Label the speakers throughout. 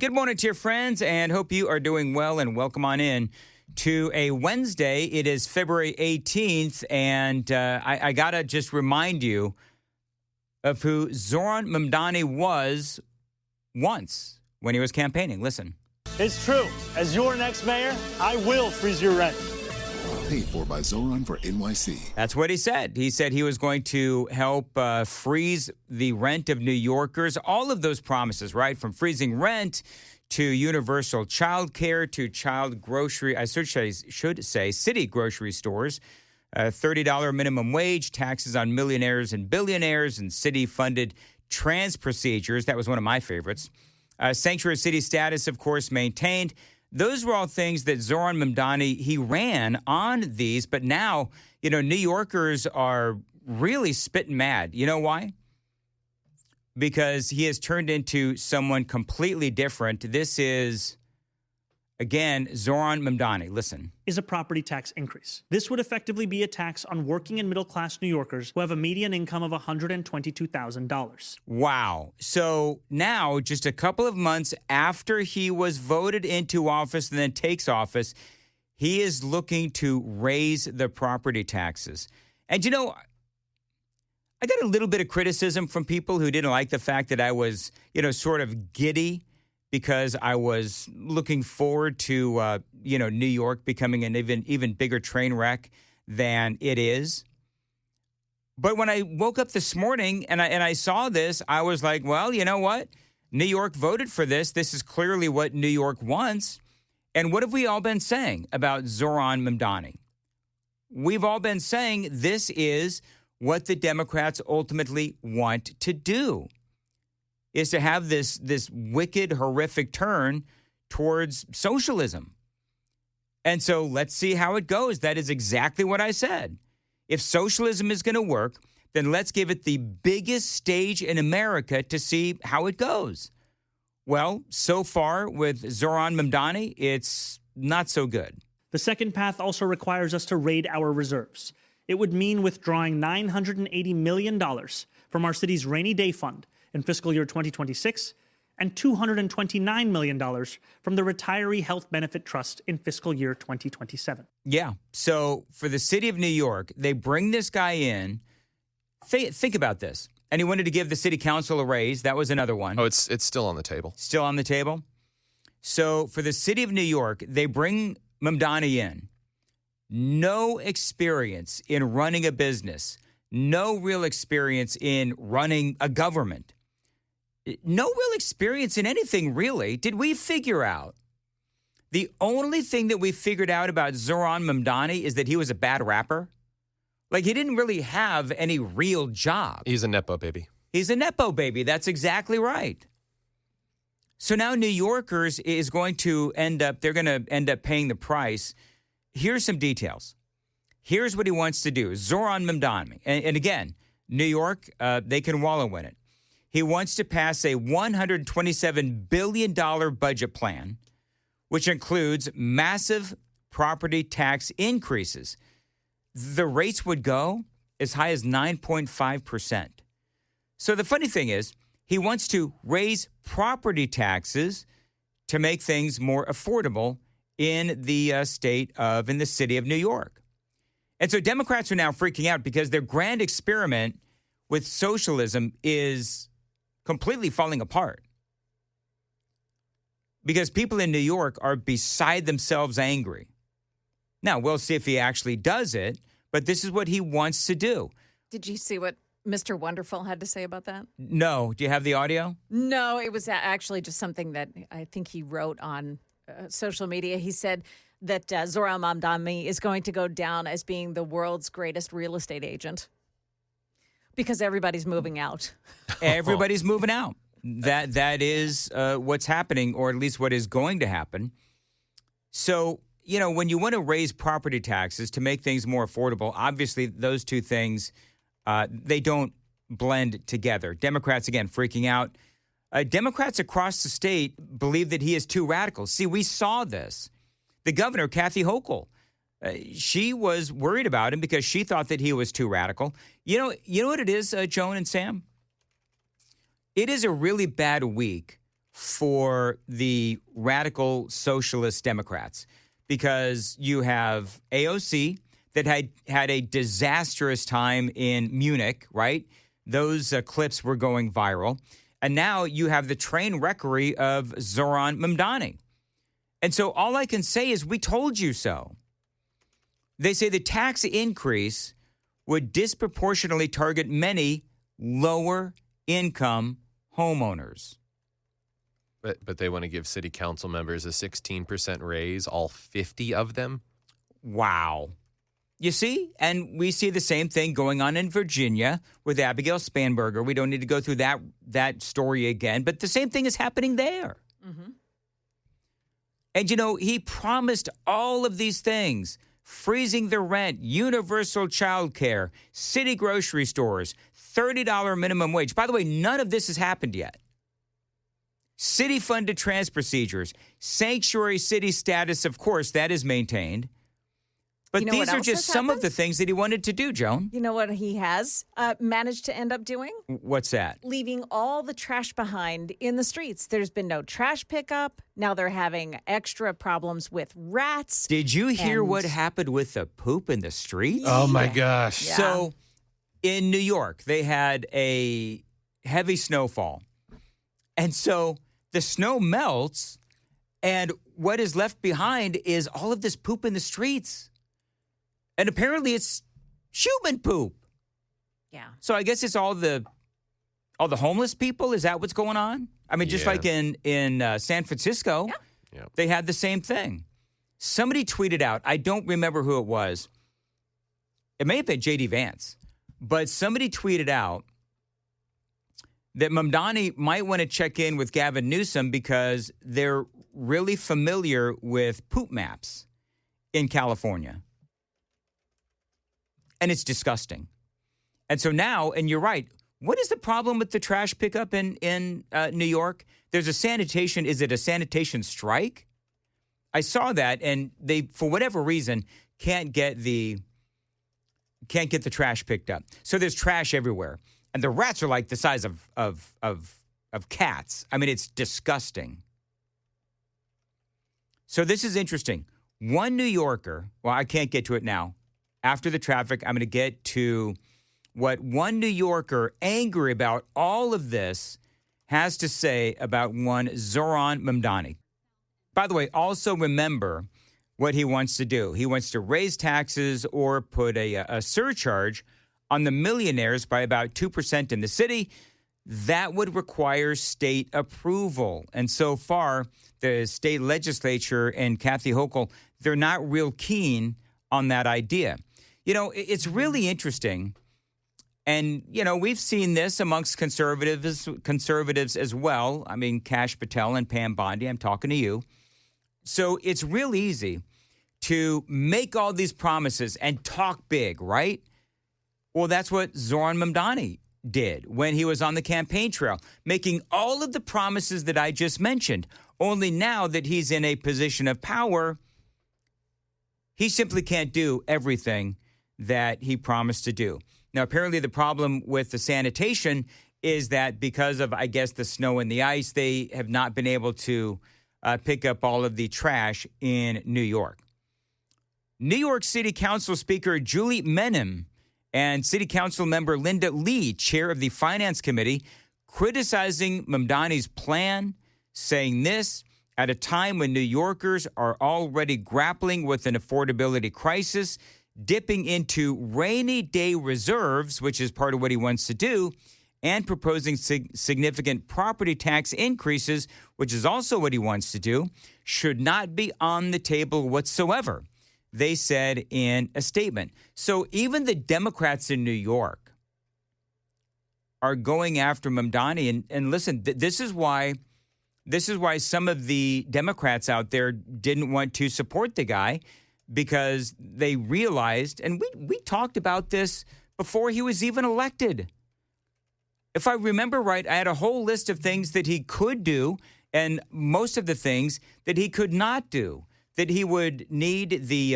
Speaker 1: Good morning to your friends, and hope you are doing well, and welcome on in to a Wednesday. It is February 18th, and I got to just remind you of who Zoran Mamdani was once when he was campaigning. Listen.
Speaker 2: It's true. As your next mayor, I will freeze your rent.
Speaker 3: Paid for by Zoran for NYC.
Speaker 1: That's what he said. He said he was going to help freeze the rent of New Yorkers. All of those promises, right? From freezing rent to universal child care to child grocery, I should say city grocery stores, $30 minimum wage, taxes on millionaires and billionaires, and city-funded trans procedures. That was one of my favorites. Sanctuary city status, of course, maintained. Those were all things that Zoran Mamdani, he ran on these, but now, New Yorkers are really spitting mad. You know why? Because he has turned into someone completely different. This is, again, Zoran Mamdani. Listen.
Speaker 2: Is a property tax increase. This would effectively be a tax on working and middle-class New Yorkers who have a median income of $122,000.
Speaker 1: Wow. So now, just a couple of months after he was voted into office and then takes office, he is looking to raise the property taxes. And, I got a little bit of criticism from people who didn't like the fact that I was, sort of giddy because I was looking forward to, New York becoming an even bigger train wreck than it is. But when I woke up this morning and I saw this, I was like, well, you know what? New York voted for this. This is clearly what New York wants. And what have we all been saying about Zoran Mamdani? We've all been saying this is what the Democrats ultimately want to do, is to have this wicked, horrific turn towards socialism. And so let's see how it goes. That is exactly what I said. If socialism is going to work, then let's give it the biggest stage in America to see how it goes. Well, so far with Zoran Mamdani, it's not so good.
Speaker 2: The second path also requires us to raid our reserves. It would mean withdrawing $980 million from our city's rainy day fund in fiscal year 2026 and $229 million from the Retiree Health Benefit Trust in fiscal year 2027.
Speaker 1: Yeah. So for the city of New York, they bring this guy in. Think about this. And he wanted to give the city council a raise. That was another one.
Speaker 4: Oh, it's still on the table.
Speaker 1: Still on the table? So for the city of New York, they bring Mamdani in. No experience in running a business. No real experience in running a government. No real experience in anything, really. Did we figure out? The only thing that we figured out about Zoran Mamdani is that he was a bad rapper. Like, he didn't really have any real job.
Speaker 4: He's a Nepo baby.
Speaker 1: He's a Nepo baby. That's exactly right. So now New Yorkers is going to end up paying the price. Here's some details. Here's what he wants to do. Zoran Mamdani. And again, New York, they can wallow in it. He wants to pass a $127 billion budget plan, which includes massive property tax increases. The rates would go as high as 9.5%. So the funny thing is, he wants to raise property taxes to make things more affordable in the city of New York. And so Democrats are now freaking out because their grand experiment with socialism is completely falling apart. Because people in New York are beside themselves angry. Now, we'll see if he actually does it, but this is what he wants to do.
Speaker 5: Did you see what Mr. Wonderful had to say about that?
Speaker 1: No. Do you have the audio?
Speaker 5: No, it was actually just something that I think he wrote on social media. He said that Zoran Mamdani is going to go down as being the world's greatest real estate agent because everybody's moving out.
Speaker 1: Everybody's moving out. That is what's happening, or at least what is going to happen. So, when you want to raise property taxes to make things more affordable, obviously those two things, they don't blend together. Democrats, again, freaking out. Democrats across the state believe that he is too radical. See, we saw this. The governor, Kathy Hochul, she was worried about him because she thought that he was too radical. You know what it is, Joan and Sam? It is a really bad week for the radical socialist Democrats because you have AOC that had a disastrous time in Munich, right? Those clips were going viral. And now you have the train wreckery of Zoran Mamdani. And so all I can say is we told you so. They say the tax increase would disproportionately target many lower income homeowners.
Speaker 4: But they want to give city council members a 16% raise, all 50 of them?
Speaker 1: Wow. You see? And we see the same thing going on in Virginia with Abigail Spanberger. We don't need to go through that story again, but the same thing is happening there. Mm-hmm. And, he promised all of these things, freezing the rent, universal child care, city grocery stores, $30 minimum wage. By the way, none of this has happened yet. City-funded trans procedures, sanctuary city status, of course, that is maintained. But these are just some of the things that he wanted to do, Joan.
Speaker 5: You know what he has managed to end up doing?
Speaker 1: What's that?
Speaker 5: Leaving all the trash behind in the streets. There's been no trash pickup. Now they're having extra problems with rats.
Speaker 1: Did you hear what happened with the poop in the streets?
Speaker 4: Oh, my gosh.
Speaker 5: Yeah.
Speaker 1: So in New York, they had a heavy snowfall. And so the snow melts, and what is left behind is all of this poop in the streets. And apparently it's human poop.
Speaker 5: Yeah.
Speaker 1: So I guess it's all the homeless people. Is that what's going on? I mean, just like in San Francisco, they had the same thing. Somebody tweeted out, I don't remember who it was. It may have been J.D. Vance. But somebody tweeted out that Mamdani might want to check in with Gavin Newsom because they're really familiar with poop maps in California. And it's disgusting. And so now, and you're right, what is the problem with the trash pickup in New York? There's is it a sanitation strike? I saw that, and they, for whatever reason, can't get the trash picked up. So there's trash everywhere. And the rats are like the size of cats. I mean, it's disgusting. So this is interesting. One New Yorker, well, I can't get to it now. After the traffic, I'm going to get to what one New Yorker angry about all of this has to say about one Zoran Mamdani. By the way, also remember what he wants to do. He wants to raise taxes or put a surcharge on the millionaires by about 2% in the city. That would require state approval. And so far, the state legislature and Kathy Hochul, they're not real keen on that idea. It's really interesting. And, we've seen this amongst conservatives as well. I mean, Kash Patel and Pam Bondi, I'm talking to you. So it's real easy to make all these promises and talk big, right? Well, that's what Zoran Mamdani did when he was on the campaign trail, making all of the promises that I just mentioned. Only now that he's in a position of power, he simply can't do everything that he promised to do. Now, apparently the problem with the sanitation is that because of, I guess, the snow and the ice, they have not been able to pick up all of the trash in New York. New York City Council Speaker Julie Menem and City Council member Linda Lee, chair of the Finance Committee, criticizing Mamdani's plan, saying this at a time when New Yorkers are already grappling with an affordability crisis, dipping into rainy day reserves, which is part of what he wants to do, and proposing significant property tax increases, which is also what he wants to do, should not be on the table whatsoever, they said in a statement. So even the Democrats in New York are going after Mamdani. And listen, this is why some of the Democrats out there didn't want to support the guy, because they realized, and we talked about this before he was even elected. If I remember right, I had a whole list of things that he could do and most of the things that he could not do, that he would need the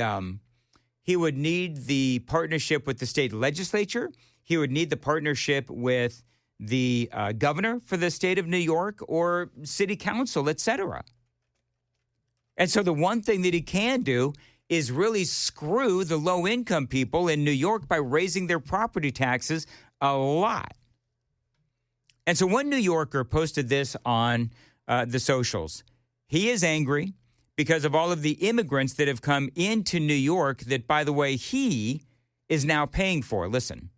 Speaker 1: partnership with the state legislature. He would need the partnership with the governor for the state of New York or city council, et cetera. And so the one thing that he can do is really screw the low-income people in New York by raising their property taxes a lot. And so one New Yorker posted this on the socials. He is angry because of all of the immigrants that have come into New York that, by the way, he is now paying for. Listen.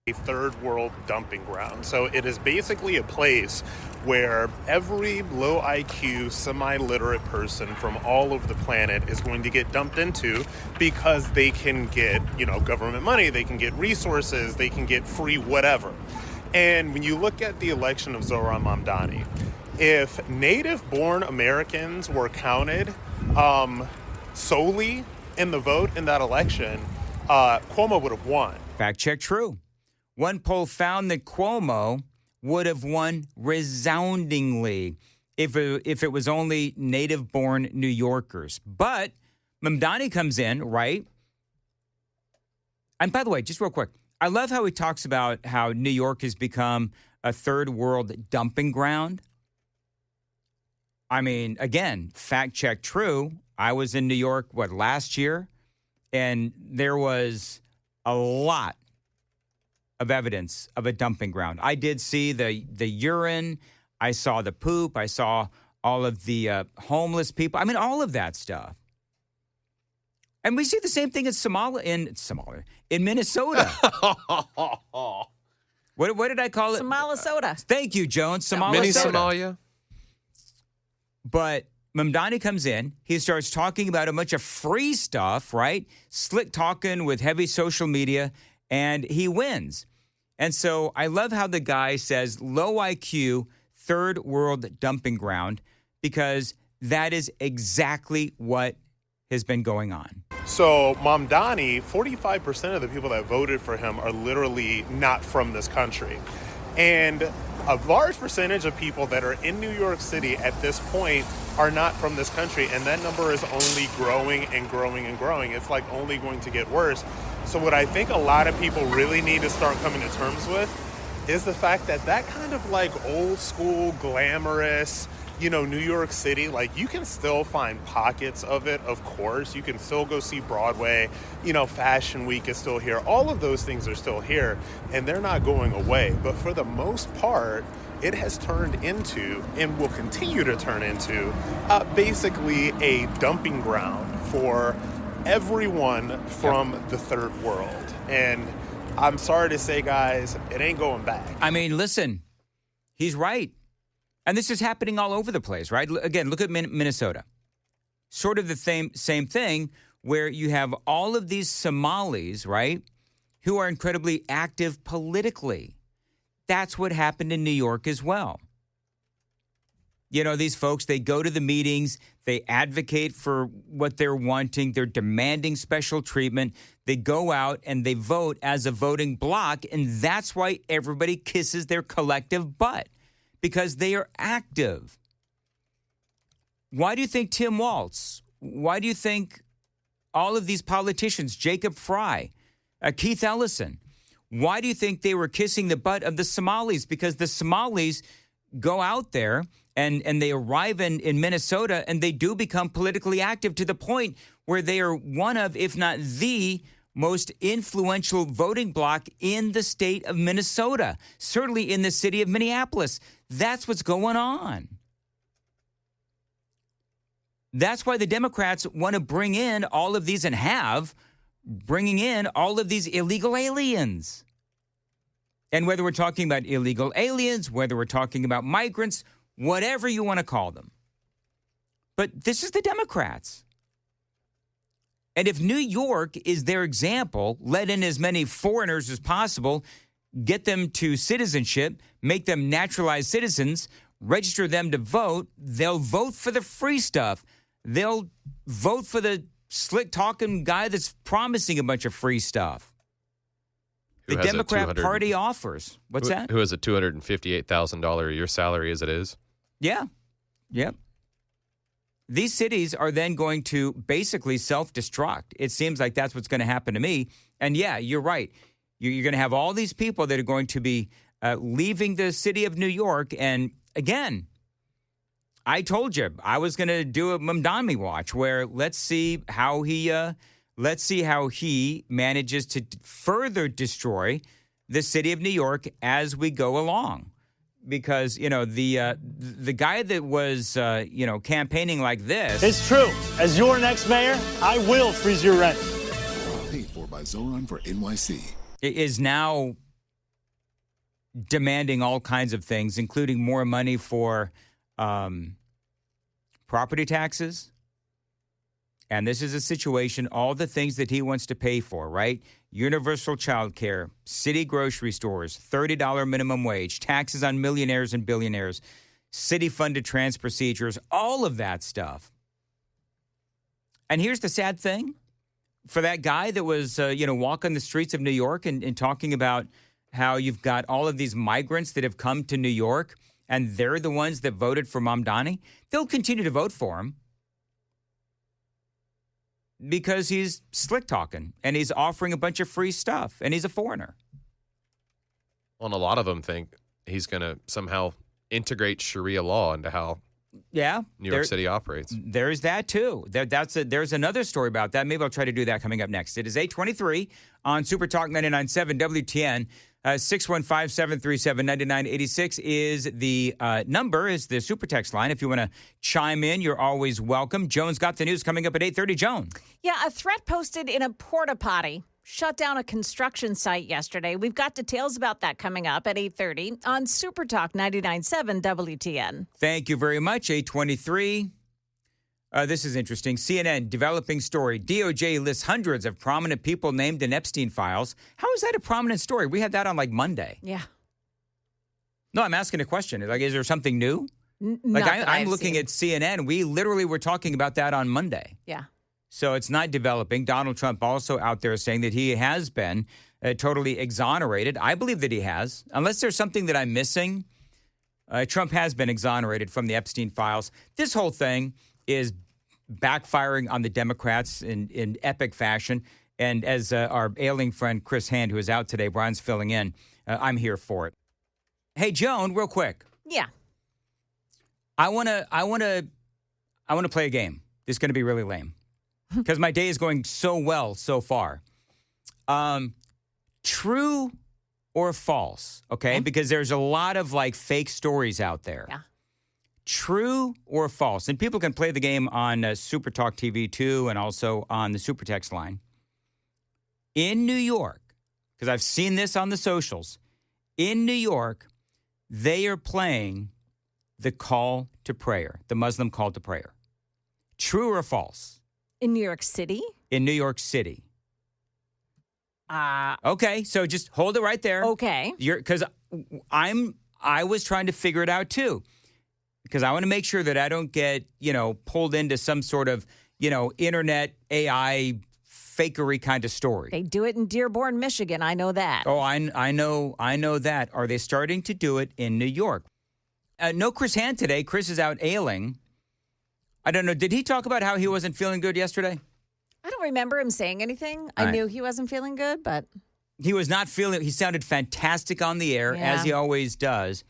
Speaker 6: A third world dumping ground. So it is basically a place where every low IQ, semi-literate person from all over the planet is going to get dumped into because they can get, government money, they can get resources, they can get free whatever. And when you look at the election of Zohran Mamdani, if native-born Americans were counted solely in the vote in that election, Cuomo would have won.
Speaker 1: Fact check true. One poll found that Cuomo would have won resoundingly if it was only native-born New Yorkers. But Mamdani comes in, right? And by the way, just real quick, I love how he talks about how New York has become a third world dumping ground. I mean, again, fact check true. I was in New York, last year? And there was a lot of evidence of a dumping ground. I did see the urine. I saw the poop. I saw all of the homeless people. I mean, all of that stuff. And we see the same thing in Minnesota. What did I call it?
Speaker 5: Somalia.
Speaker 1: Thank you, Joan.
Speaker 4: Mini Somalia.
Speaker 1: But Mamdani comes in. He starts talking about a bunch of free stuff, right? Slick talking with heavy social media, and he wins. And so I love how the guy says low IQ, third world dumping ground, because that is exactly what has been going on.
Speaker 6: So Mamdani, 45% of the people that voted for him are literally not from this country. And a large percentage of people that are in New York City at this point are not from this country. And that number is only growing and growing and growing. It's like only going to get worse. So what I think a lot of people really need to start coming to terms with is the fact that kind of like old school, glamorous, New York City, like you can still find pockets of it, of course. You can still go see Broadway, Fashion Week is still here. All of those things are still here and they're not going away. But for the most part, it has turned into and will continue to turn into basically a dumping ground for everyone from the third world. And I'm sorry to say, guys, it ain't going back.
Speaker 1: I mean, listen, he's right. And this is happening all over the place, right? Again, look at Minnesota. Sort of the same thing where you have all of these Somalis, right, who are incredibly active politically. That's what happened in New York as well. These folks, they go to the meetings, they advocate for what they're wanting, they're demanding special treatment, they go out and they vote as a voting bloc, and that's why everybody kisses their collective butt, because they are active. Why do you think Tim Walz, why do you think all of these politicians, Jacob Fry, Keith Ellison, why do you think they were kissing the butt of the Somalis? Because the Somalis go out there and they arrive in Minnesota and they do become politically active to the point where they are one of, if not the most influential voting bloc in the state of Minnesota, certainly in the city of Minneapolis. That's what's going on. That's why the Democrats want to bring in all of these and have bringing in all of these illegal aliens. And whether we're talking about illegal aliens, whether we're talking about migrants, whatever you want to call them. But this is the Democrats. And if New York is their example, let in as many foreigners as possible, get them to citizenship, make them naturalized citizens, register them to vote, they'll vote for the free stuff. They'll vote for the slick-talking guy that's promising a bunch of free stuff. The Democrat Party offers. What's that?
Speaker 4: Who has a $258,000 a year salary as it is?
Speaker 1: Yeah. Yep. These cities are then going to basically self-destruct. It seems like that's what's going to happen to me. And yeah, you're right. You're going to have all these people that are going to be leaving the city of New York. And again, I told you I was going to do a Mamdani watch where let's see how he manages to further destroy the city of New York as we go along. Because, the guy that was, campaigning like this.
Speaker 7: It's true. As your next mayor, I will freeze your rent.
Speaker 3: Paid for by Zoran for NYC.
Speaker 1: Is now demanding all kinds of things, including more money for property taxes. And this is a situation, all the things that he wants to pay for, right? Universal child care, city grocery stores, $30 minimum wage, taxes on millionaires and billionaires, city-funded trans procedures, all of that stuff. And here's the sad thing. For that guy that was, walking the streets of New York and talking about how you've got all of these migrants that have come to New York and they're the ones that voted for Mamdani, they'll continue to vote for him. Because he's slick talking and he's offering a bunch of free stuff and he's a foreigner.
Speaker 4: Well, and a lot of them think he's going to somehow integrate Sharia law into how New York City operates.
Speaker 1: There's that too. There's another story about that. Maybe I'll try to do that coming up next. It is 8:23 on Super Talk 99.7 WTN. 615-737-9986 is the number, is the super text line. If you want to chime in, you're always welcome. Joan's got the news coming up at 8:30. Joan.
Speaker 5: Yeah, a threat posted in a porta potty shut down a construction site yesterday. We've got details about that coming up at 8:30 on Super Talk 99.7 WTN.
Speaker 1: Thank you very much. 8:23. This is interesting. CNN developing story. DOJ lists hundreds of prominent people named in Epstein files. How is that a prominent story? We had that on like Monday.
Speaker 5: Yeah.
Speaker 1: No, I'm asking a question. Like, is there something new? I'm looking at CNN. We literally were talking about that on Monday.
Speaker 5: Yeah.
Speaker 1: So it's not developing. Donald Trump also out there saying that he has been totally exonerated. I believe that he has. Unless there's something that I'm missing, Trump has been exonerated from the Epstein files. This whole thing is backfiring on the Democrats in epic fashion. And as our ailing friend Chris Hand, who is out today, Brian's filling in, I'm here for it. Hey, Joan, real quick.
Speaker 5: Yeah.
Speaker 1: I want to play a game. This is going to be really lame because my day is going so well so far. True or false, okay? Because there's a lot of like fake stories out there.
Speaker 5: Yeah.
Speaker 1: True or false? And people can play the game on Super Talk TV too and also on the Super Text line. In New York, because I've seen this on the socials, in New York, they are playing the call to prayer, the Muslim call to prayer. True or false?
Speaker 5: In New York City?
Speaker 1: In New York City. Okay, so just hold it right there.
Speaker 5: Okay.
Speaker 1: Because I was trying to figure it out too. Because I want to make sure that I don't get, pulled into some sort of, internet AI fakery kind of story.
Speaker 5: They do it in Dearborn, Michigan. I know that.
Speaker 1: Oh, I know that. Are they starting to do it in New York? No Chris Hand today. Chris is out ailing. I don't know. Did he talk about how he wasn't feeling good yesterday?
Speaker 5: I don't remember him saying anything. I knew he wasn't feeling good, but...
Speaker 1: He was not feeling... He sounded fantastic on the air, as he always does.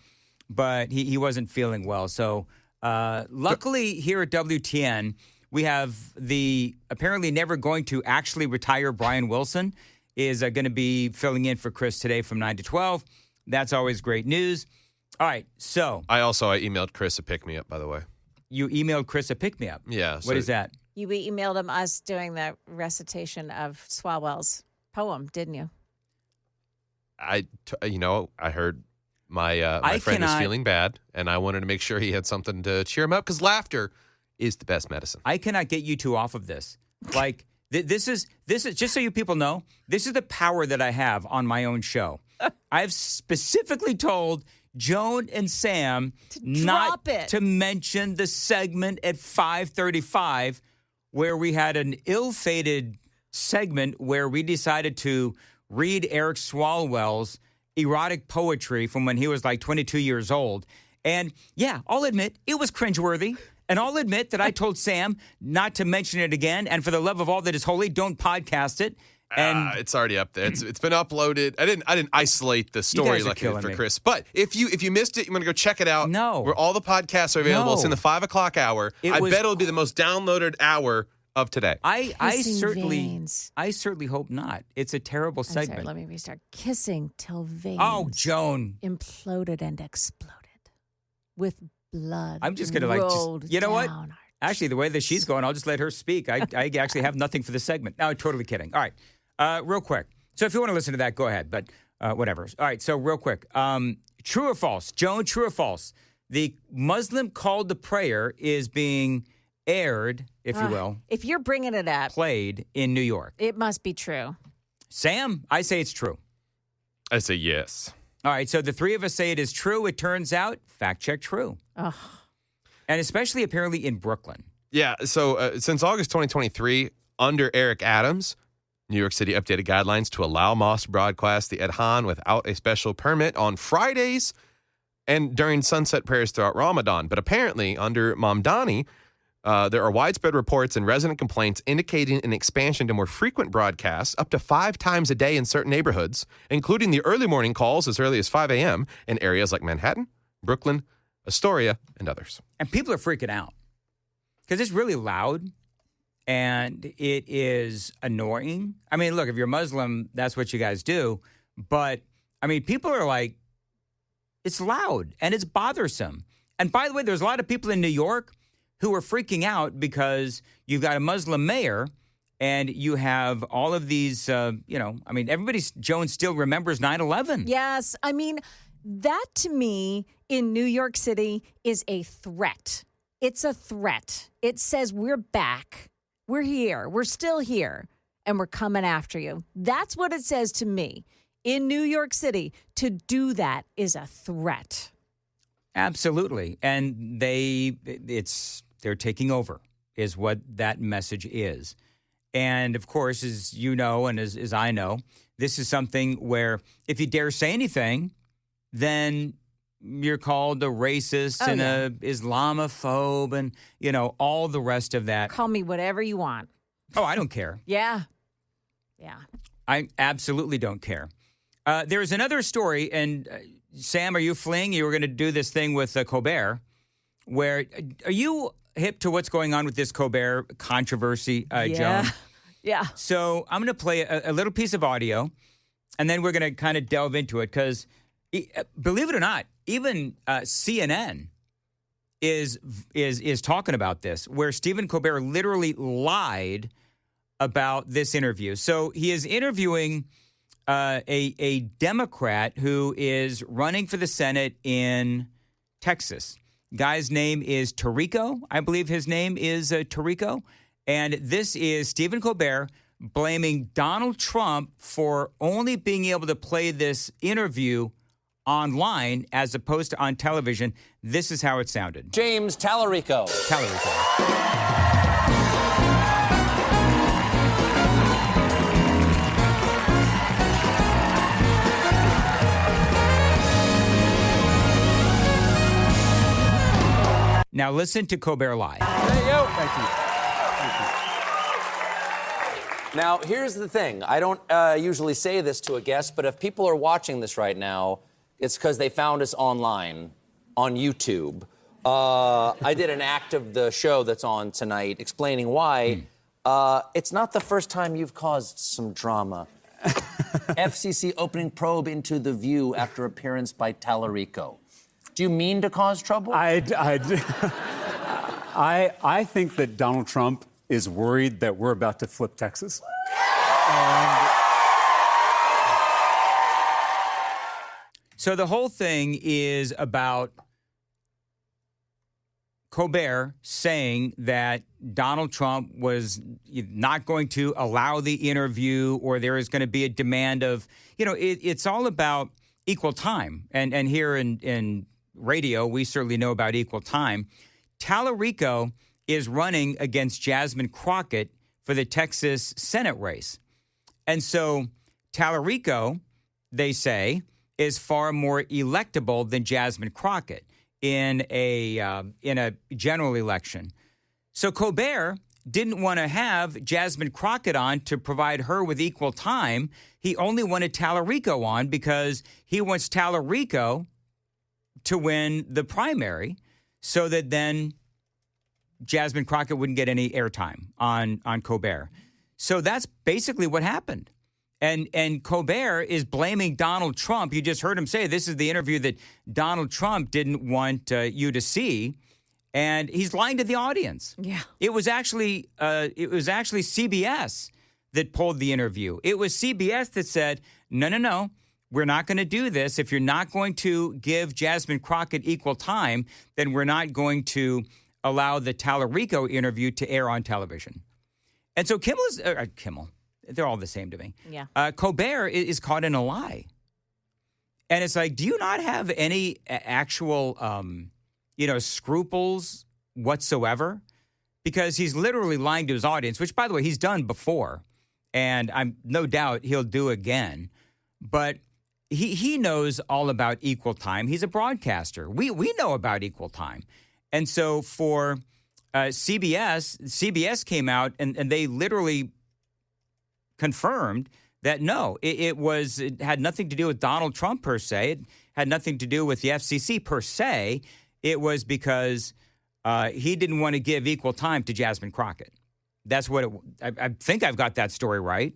Speaker 1: But he wasn't feeling well. So luckily here at WTN, we have the apparently never going to actually retire Brian Wilson is going to be filling in for Chris today from 9 to 12. That's always great news. All right, so.
Speaker 4: I emailed Chris a pick-me-up, by the way.
Speaker 1: You emailed Chris a pick-me-up?
Speaker 4: Yeah.
Speaker 1: What is that?
Speaker 5: You emailed him us doing the recitation of Swalwell's poem, didn't you?
Speaker 4: I heard... My friend is feeling bad, and I wanted to make sure he had something to cheer him up because laughter is the best medicine.
Speaker 1: I cannot get you two off of this. Like, this is just so you people know, this is the power that I have on my own show. I've specifically told Joan and Sam not to mention the segment at 5:35 where we had an ill-fated segment where we decided to read Eric Swalwell's erotic poetry from when he was like 22 years old. And yeah, I'll admit it was cringeworthy. And I'll admit that I told Sam not to mention it again. And for the love of all that is holy, don't podcast it. And
Speaker 4: it's already up there. It's been uploaded. I didn't isolate the story like I did for Chris. But if you missed it, you want to go check it out.
Speaker 1: No.
Speaker 4: Where all the podcasts are available. It's in the 5 o'clock hour. I bet it'll be the most downloaded hour of today.
Speaker 1: I certainly hope not. It's a terrible segment.
Speaker 5: Sorry, let me restart. Kissing till veins.
Speaker 1: Oh, Joan.
Speaker 5: Imploded and exploded with blood.
Speaker 1: I'm just going to you know what? Actually, the way that she's going, I'll just let her speak. I actually have nothing for the segment. No, I'm totally kidding. All right. Real quick. So if you want to listen to that, go ahead. But whatever. All right. So real quick. True or false? Joan, true or false? The Muslim call to prayer is being aired, if you will.
Speaker 5: If you're bringing it up.
Speaker 1: Played in New York.
Speaker 5: It must be true.
Speaker 1: Sam, I say it's true.
Speaker 4: I say yes.
Speaker 1: All right. So the three of us say it is true. It turns out, fact check, true.
Speaker 5: Ugh.
Speaker 1: And especially apparently in Brooklyn.
Speaker 4: Yeah. So since August 2023, under Eric Adams, New York City updated guidelines to allow mosques to broadcast the Adhan without a special permit on Fridays and during sunset prayers throughout Ramadan. But apparently, under Mamdani, there are widespread reports and resident complaints indicating an expansion to more frequent broadcasts up to 5 times a day in certain neighborhoods, including the early morning calls as early as 5 a.m. in areas like Manhattan, Brooklyn, Astoria, and others.
Speaker 1: And people are freaking out because it's really loud. And it is annoying. I mean, look, if you're Muslim, that's what you guys do. But, I mean, people are like, it's loud and it's bothersome. And by the way, there's a lot of people in New York who are freaking out because you've got a Muslim mayor and you have all of these, Joan still remembers 9/11.
Speaker 5: Yes. I mean, that to me in New York City is a threat. It's a threat. It says we're back. We're here. We're still here. And we're coming after you. That's what it says to me. In New York City, to do that is a threat.
Speaker 1: Absolutely. And they're taking over is what that message is. And of course, as you know, and as I know, this is something where if you dare say anything, then you're called a racist and a Islamophobe and, all the rest of that.
Speaker 5: Call me whatever you want.
Speaker 1: Oh, I don't care.
Speaker 5: Yeah. Yeah.
Speaker 1: I absolutely don't care. There's another story, and Sam, are you fleeing? You were going to do this thing with Colbert, where are you hip to what's going on with this Colbert controversy, Joan?
Speaker 5: Yeah.
Speaker 1: So I'm going to play a little piece of audio, and then we're going to kind of delve into it because, believe it or not, even CNN is talking about this, where Stephen Colbert literally lied about this interview. So he is interviewing a Democrat who is running for the Senate in Texas. Guy's name is Tarico. I believe his name is Tarico. And this is Stephen Colbert blaming Donald Trump for only being able to play this interview online as opposed to on television. This is how it sounded.
Speaker 8: James Tallarico.
Speaker 1: Now listen to Colbert lie.
Speaker 8: Hey, yo. Thank you. Now, here's the thing. I don't usually say this to a guest, but if people are watching this right now, it's because they found us online on YouTube. I did an act of the show that's on tonight explaining why. It's not the first time you've caused some drama. FCC opening probe into The View after appearance by Tallarico. Do you mean to cause trouble?
Speaker 9: I think that Donald Trump is worried that we're about to flip Texas.
Speaker 1: So the whole thing is about Colbert saying that Donald Trump was not going to allow the interview, or there is going to be a demand of, it's all about equal time. And here in radio, we certainly know about equal time. Tallarico is running against Jasmine Crockett for the Texas Senate race. And so Tallarico, they say, is far more electable than Jasmine Crockett in a general election. So Colbert didn't want to have Jasmine Crockett on to provide her with equal time. He only wanted Tallarico on because he wants Tallarico to win the primary so that then Jasmine Crockett wouldn't get any airtime on Colbert. So that's basically what happened. And Colbert is blaming Donald Trump. You just heard him say this is the interview that Donald Trump didn't want you to see. And he's lying to the audience.
Speaker 5: Yeah.
Speaker 1: It was actually CBS that pulled the interview. It was CBS that said, no, we're not going to do this. If you're not going to give Jasmine Crockett equal time, then we're not going to allow the Tallarico interview to air on television. And so Kimmel, they're all the same to me.
Speaker 5: Yeah.
Speaker 1: Colbert is caught in a lie. And it's like, do you not have any actual scruples whatsoever? Because he's literally lying to his audience, which, by the way, he's done before. And I'm no doubt he'll do again. But he knows all about equal time. He's a broadcaster. We know about equal time. And so for CBS came out and they literally confirmed that no, it had nothing to do with Donald Trump per se. It had nothing to do with the FCC per se. It was because he didn't want to give equal time to Jasmine Crockett. That's what I think I've got that story right.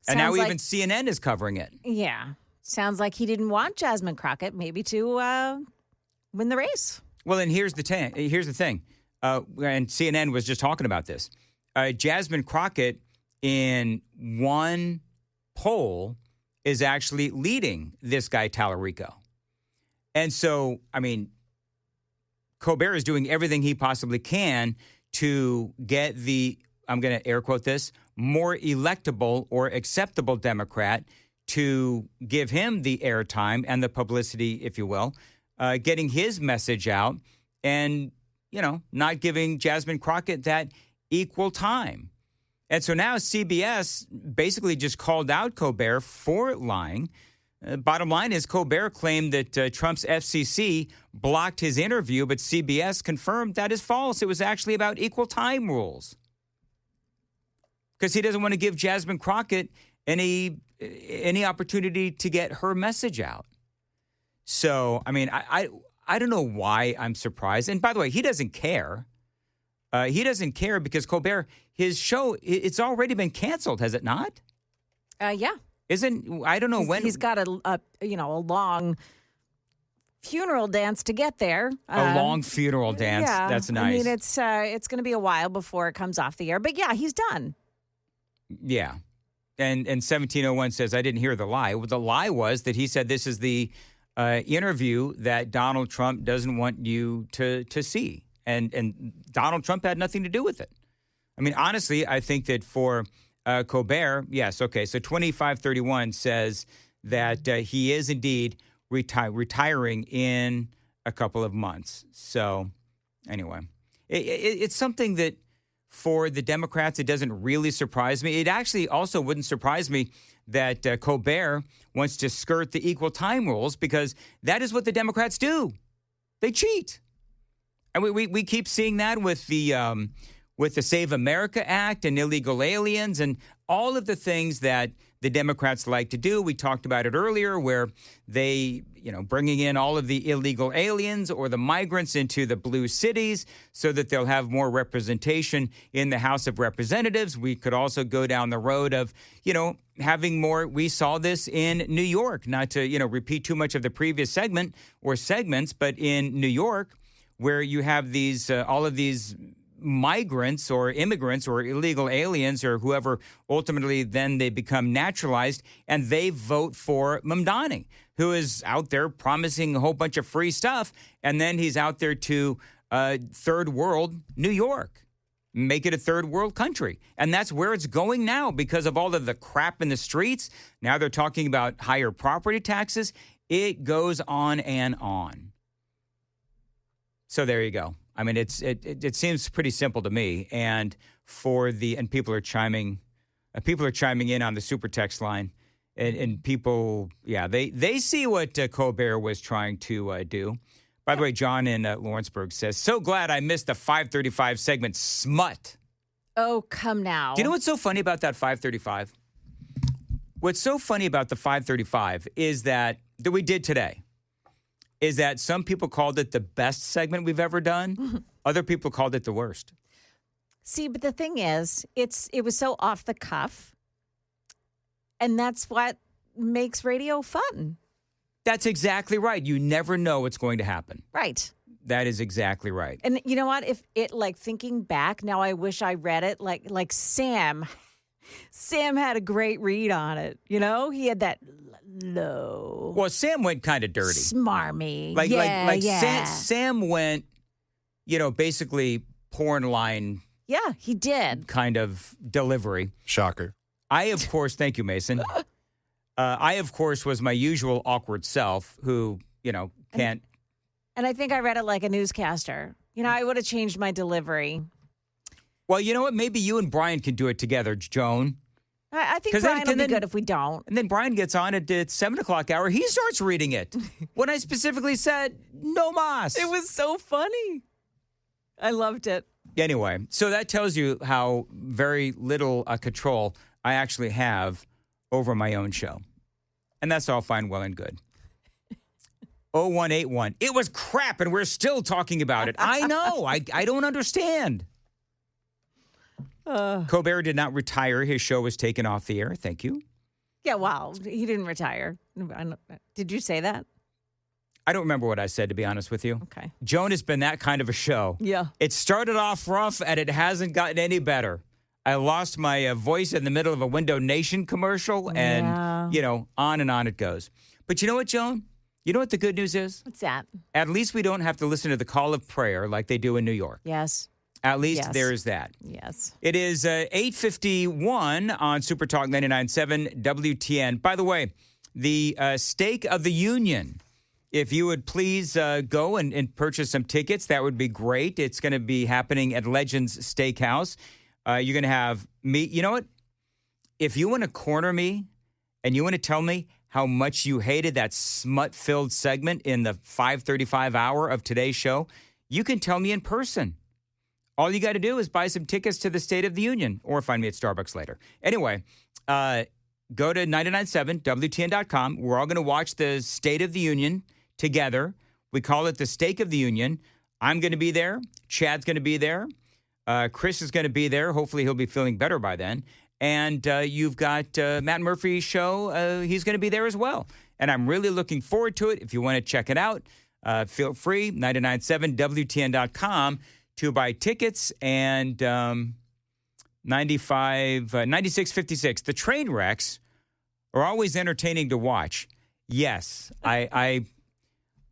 Speaker 1: And now even CNN is covering it.
Speaker 5: Yeah. Sounds like he didn't want Jasmine Crockett maybe to win the race.
Speaker 1: Well, and here's the thing. And CNN was just talking about this. Jasmine Crockett in one poll is actually leading this guy Tallarico. And so, I mean, Colbert is doing everything he possibly can to get the, I'm going to air quote this, more electable or acceptable Democrat to give him the airtime and the publicity, if you will, getting his message out and, not giving Jasmine Crockett that equal time. And so now CBS basically just called out Colbert for lying. Bottom line is Colbert claimed that Trump's FCC blocked his interview, but CBS confirmed that is false. It was actually about equal time rules. Because he doesn't want to give Jasmine Crockett any opportunity to get her message out. So, I mean, I don't know why I'm surprised. And by the way, he doesn't care. He doesn't care because Colbert, his show, it's already been canceled, has it not?
Speaker 5: Yeah.
Speaker 1: I don't know when.
Speaker 5: He's got a long funeral dance to get there.
Speaker 1: A long funeral dance.
Speaker 5: Yeah.
Speaker 1: That's nice.
Speaker 5: I mean, it's going to be a while before it comes off the air. But yeah, he's done.
Speaker 1: Yeah. And 1701 says, I didn't hear the lie. Well, the lie was that he said this is the interview that Donald Trump doesn't want you to see. And Donald Trump had nothing to do with it. I mean, honestly, I think that for Colbert, yes, okay. So 2531 says that he is indeed retiring in a couple of months. So anyway, it's something that for the Democrats, it doesn't really surprise me. It actually also wouldn't surprise me that Colbert wants to skirt the equal time rules because that is what the Democrats do. They cheat. And we keep seeing that with the Save America Act and illegal aliens and all of the things that the Democrats like to do. We talked about it earlier where they, bringing in all of the illegal aliens or the migrants into the blue cities so that they'll have more representation in the House of Representatives. We could also go down the road of, having more. We saw this in New York, not to, repeat too much of the previous segment or segments, but in New York, where you have these all of these migrants or immigrants or illegal aliens or whoever ultimately then they become naturalized and they vote for Mamdani, who is out there promising a whole bunch of free stuff. And then he's out there to third world New York, make it a third world country. And that's where it's going now because of all of the crap in the streets. Now they're talking about higher property taxes. It goes on and on. So there you go. I mean, it seems pretty simple to me. And people are chiming in on the super text line, and people, they see what Colbert was trying to do. By the way, John in Lawrenceburg says, "So glad I missed the 5:35 segment, smut."
Speaker 5: Oh, come now.
Speaker 1: Do you know what's so funny about that 535? What's so funny about the 535 is that we did today is that some people called it the best segment we've ever done. Other people called it the worst.
Speaker 5: See, but the thing is, it was so off the cuff, and that's what makes radio fun.
Speaker 1: That's exactly right. You never know what's going to happen.
Speaker 5: Right.
Speaker 1: That is exactly right.
Speaker 5: And you know what? If it, like, thinking back, now I wish I read it, like Sam had a great read on it. You know, he had that low.
Speaker 1: Well, Sam went kind of dirty.
Speaker 5: Smarmy.
Speaker 1: Sam went, basically porn line.
Speaker 5: Yeah, he did.
Speaker 1: Kind of delivery.
Speaker 4: Shocker.
Speaker 1: I, of course, thank you, Mason. I, of course, was my usual awkward self who, can't.
Speaker 5: And I think I read it like a newscaster. I would have changed my delivery.
Speaker 1: Well, you know what? Maybe you and Brian can do it together, Joan.
Speaker 5: I think Brian will be good if we don't.
Speaker 1: And then Brian gets on at 7 o'clock hour. He starts reading it. When I specifically said, no mas.
Speaker 5: It was so funny. I loved it.
Speaker 1: Anyway, so that tells you how very little control I actually have over my own show. And that's all fine, well, and good. 0181. It was crap, and we're still talking about it. I know. I don't understand. Colbert did not retire. His show was taken off the air. Thank you.
Speaker 5: Yeah, wow. He didn't retire. Did you say that?
Speaker 1: I don't remember what I said, to be honest with you.
Speaker 5: Okay.
Speaker 1: Joan has been that kind of a show.
Speaker 5: Yeah.
Speaker 1: It started off rough, and it hasn't gotten any better. I lost my voice in the middle of a Window Nation commercial, and, on and on it goes. But you know what, Joan? You know what the good news is?
Speaker 5: What's that?
Speaker 1: At least we don't have to listen to the call of prayer like they do in New York.
Speaker 5: Yes.
Speaker 1: At least there is that.
Speaker 5: Yes.
Speaker 1: It is 8:51 on Super Talk 99.7 WTN. By the way, the Stake of the Union. If you would please go and purchase some tickets, that would be great. It's going to be happening at Legends Steakhouse. You're going to have me. You know what? If you want to corner me and you want to tell me how much you hated that smut-filled segment in the 5:35 hour of today's show, you can tell me in person. All you got to do is buy some tickets to the State of the Union or find me at Starbucks later. Anyway, go to 997WTN.com. We're all going to watch the State of the Union together. We call it the Stake of the Union. I'm going to be there. Chad's going to be there. Chris is going to be there. Hopefully he'll be feeling better by then. And you've got Matt Murphy's show. He's going to be there as well. And I'm really looking forward to it. If you want to check it out, feel free, 997WTN.com to buy tickets. And 9656. The train wrecks are always entertaining to watch. Yes,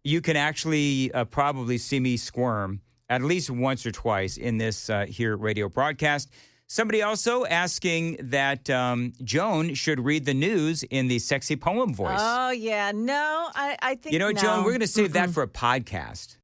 Speaker 1: you can actually probably see me squirm at least once or twice in this here radio broadcast. Somebody also asking that Joan should read the news in the sexy poem voice.
Speaker 5: Oh, yeah. No, I think
Speaker 1: Joan, we're going to save that for a podcast.